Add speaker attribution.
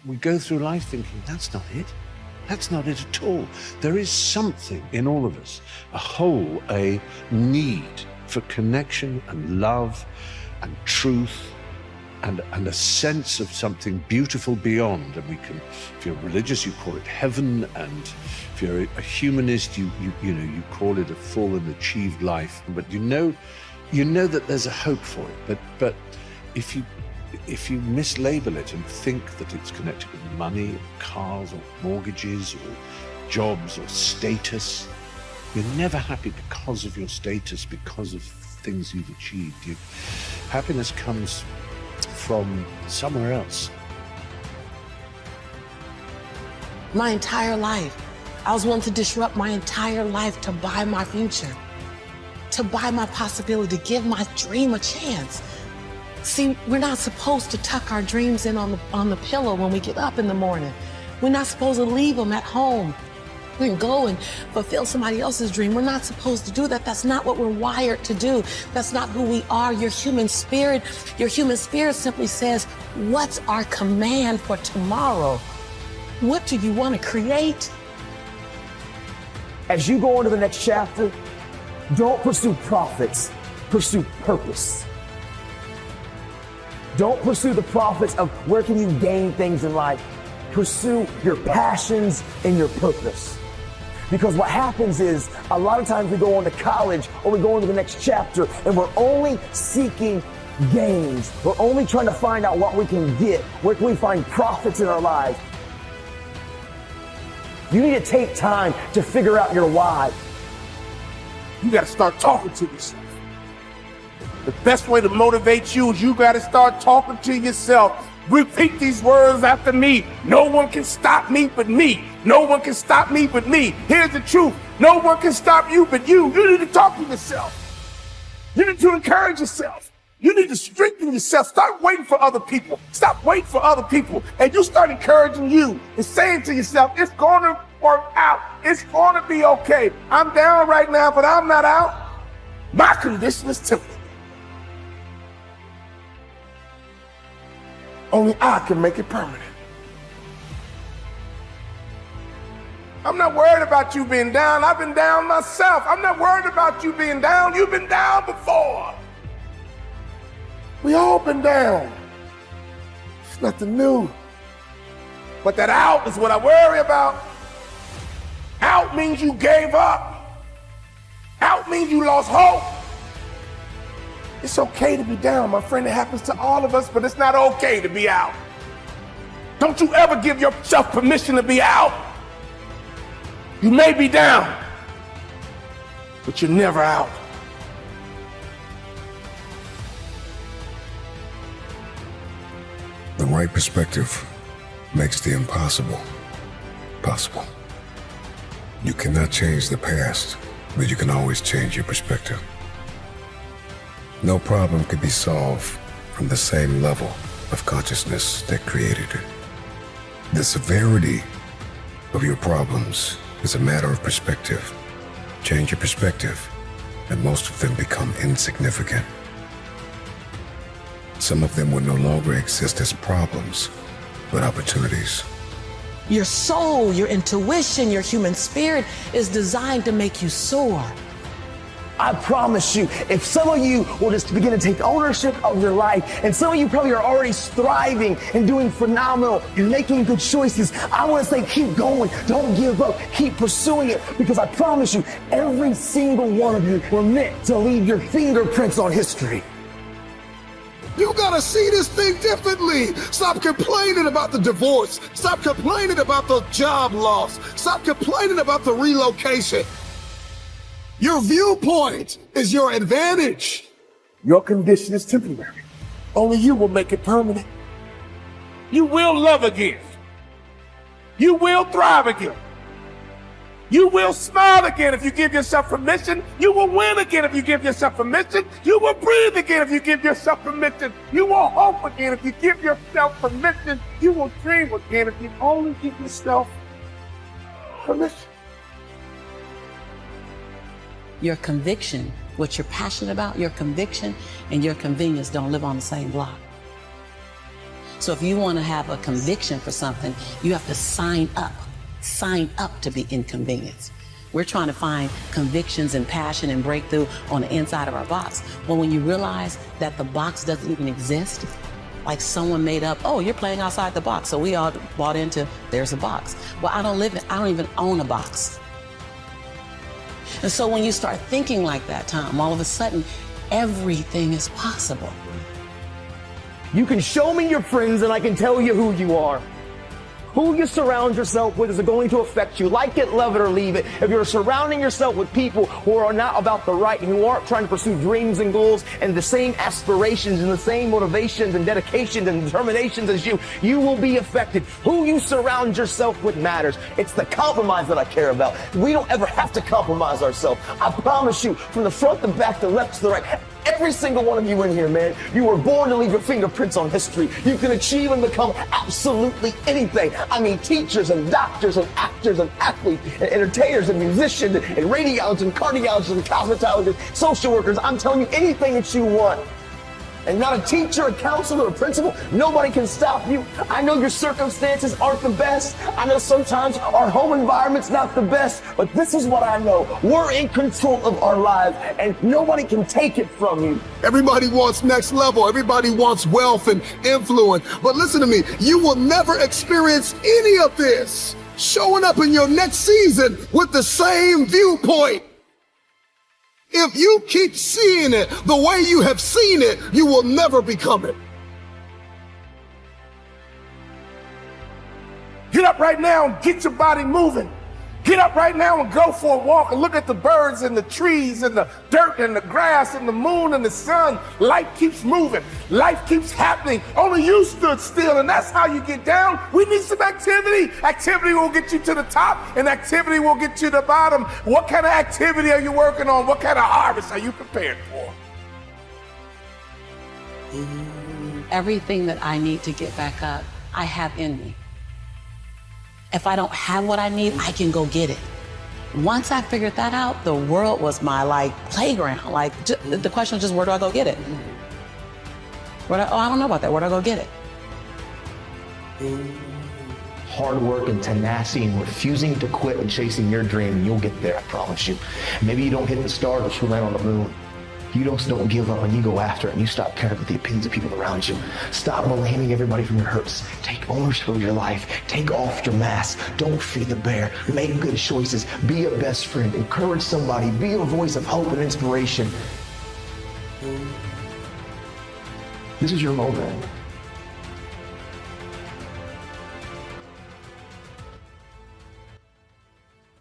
Speaker 1: we go through life thinking, that's not it. That's not it at all. There is something in all of us, a hole, a need for connection and love and truth and a sense of something beautiful beyond. And we can, if you're religious, you call it heaven, and if you're a humanist, you call it a full and achieved life. But you know that there's a hope for it. But if you mislabel it and think that it's connected with money, or cars, or mortgages, or jobs, or status, you're never happy because of your status, because of things you've achieved. Happiness comes from somewhere else.
Speaker 2: My entire life, I was willing to disrupt my entire life to buy my future, to buy my possibility, to give my dream a chance. See, we're not supposed to tuck our dreams in on the pillow when we get up in the morning. We're not supposed to leave them at home and go and fulfill somebody else's dream. We're not supposed to do that. That's not what we're wired to do. That's not who we are. Your human spirit simply says, what's our command for tomorrow? What do you want to create?
Speaker 3: As you go into the next chapter, don't pursue profits, pursue purpose. Don't pursue the profits of where can you gain things in life. Pursue your passions and your purpose. Because what happens is, a lot of times we go on to college or we go into the next chapter and we're only seeking gains. We're only trying to find out what we can get. Where can we find profits in our lives? You need to take time to figure out your why.
Speaker 4: You got to start talking to yourself. The best way to motivate you is you got to start talking to yourself. Repeat these words after me. No one can stop me but me. No one can stop me but me. Here's the truth. No one can stop you but you. You need to talk to yourself. You need to encourage yourself. You need to strengthen yourself. Stop waiting for other people. Stop waiting for other people. And you start encouraging you and saying to yourself, it's going to work out. It's going to be okay. I'm down right now, but I'm not out. My condition is temporary. Only I can make it permanent. I'm not worried about you being down. I've been down myself. I'm not worried about you being down. You've been down before. We all been down. It's nothing new. But that out is what I worry about. Out means you gave up. Out means you lost hope. It's okay to be down, my friend. It happens to all of us, but it's not okay to be out. Don't you ever give yourself permission to be out. You may be down, but you're never out.
Speaker 5: The right perspective makes the impossible possible. You cannot change the past, but you can always change your perspective. No problem can be solved from the same level of consciousness that created it. The severity of your problems is a matter of perspective. Change your perspective, and most of them become insignificant. Some of them will no longer exist as problems, but opportunities.
Speaker 2: Your soul, your intuition, your human spirit is designed to make you soar.
Speaker 3: I promise you, if some of you will just begin to take ownership of your life, and some of you probably are already thriving and doing phenomenal and making good choices, I want to say keep going, don't give up, keep pursuing it, because I promise you, every single one of you were meant to leave your fingerprints on history.
Speaker 6: You gotta see this thing differently. Stop complaining about the divorce. Stop complaining about the job loss. Stop complaining about the relocation. Your viewpoint is your advantage.
Speaker 4: Your condition is temporary. Only you will make it permanent. You will love again. You will thrive again. You will smile again if you give yourself permission. You will win again if you give yourself permission. You will breathe again if you give yourself permission. You will hope again if you give yourself permission. You will dream again if you only give yourself permission.
Speaker 2: Your conviction, what you're passionate about, your conviction and your convenience don't live on the same block. So if you want to have a conviction for something, you have to sign up to be inconvenienced. We're trying to find convictions and passion and breakthrough on the inside of our box. Well, when you realize that the box doesn't even exist, like someone made up, oh, you're playing outside the box. So we all bought into, there's a box. Well, I don't even own a box. And so when you start thinking like that, Tom, all of a sudden, everything is possible.
Speaker 3: You can show me your friends and I can tell you who you are. Who you surround yourself with is going to affect you. Like it, love it, or leave it. If you're surrounding yourself with people who are not about the right and who aren't trying to pursue dreams and goals and the same aspirations and the same motivations and dedications and determinations as you, you will be affected. Who you surround yourself with matters. It's the compromise that I care about. We don't ever have to compromise ourselves. I promise you, from the front to back, the left to the right, every single one of you in here, man, you were born to leave your fingerprints on history. You can achieve and become absolutely anything. I mean, teachers and doctors and actors and athletes and entertainers and musicians and radiologists and cardiologists and cosmetologists, social workers. I'm telling you, anything that you want. And not a teacher, a counselor, a principal, nobody can stop you. I know your circumstances aren't the best. I know sometimes our home environment's not the best, but this is what I know. We're in control of our lives and nobody can take it from you.
Speaker 6: Everybody wants next level. Everybody wants wealth and influence. But listen to me, you will never experience any of this showing up in your next season with the same viewpoint. If you keep seeing it the way you have seen it, you will never become it.
Speaker 4: Get up right now and get your body moving. Get up right now and go for a walk and look at the birds and the trees and the dirt and the grass and the moon and the sun. Life keeps moving. Life keeps happening. Only you stood still, and that's how you get down. We need some activity. Activity will get you to the top, and activity will get you to the bottom. What kind of activity are you working on? What kind of harvest are you prepared for?
Speaker 2: Everything that I need to get back up, I have in me. If I don't have what I need, I can go get it. Once I figured that out, the world was my playground. The question was just, where do I go get it? I don't know about that. Where do I go get it?
Speaker 3: Hard work and tenacity and refusing to quit and chasing your dream, and you'll get there, I promise you. Maybe you don't hit the stars, but you land on the moon. You don't give up and you go after it, and you stop caring about the opinions of people around you. Stop blaming everybody from your hurts. Take ownership of your life. Take off your mask. Don't feed the bear. Make good choices. Be a best friend. Encourage somebody. Be a voice of hope and inspiration. This is your moment.